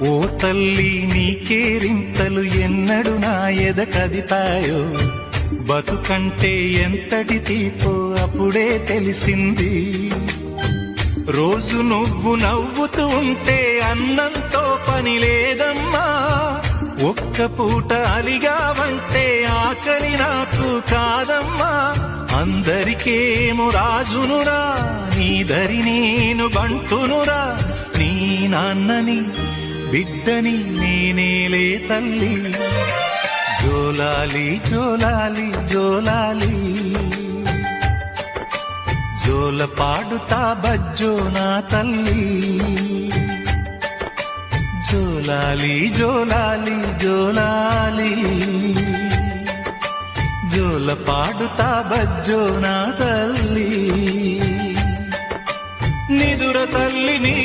ఓ తల్లి నీకేరింతలు ఎన్నడు నా ఎద కదిపాయో, బతుకంటే ఎంతటి తీపో అప్పుడే తెలిసింది. రోజు నువ్వు నవ్వుతూ ఉంటే అన్నంతో పని లేదమ్మా, ఒక్క పూట అలిగావంటే ఆకలి నాకు కాదమ్మా. అందరికేమో రాజునురా, నీ దరి నేను బంటునురా, నీ నాన్నని బిడ్డని నేనేలే తల్లి. జోలాలి జోలాలి జోలాలి, జోల పాడుతా బజ్జో నా తల్లి. జోలాలి జోలాలి జోలాలి, జోల పాడుతా బజ్జో నా తల్లి. నిదుర తల్లి నీ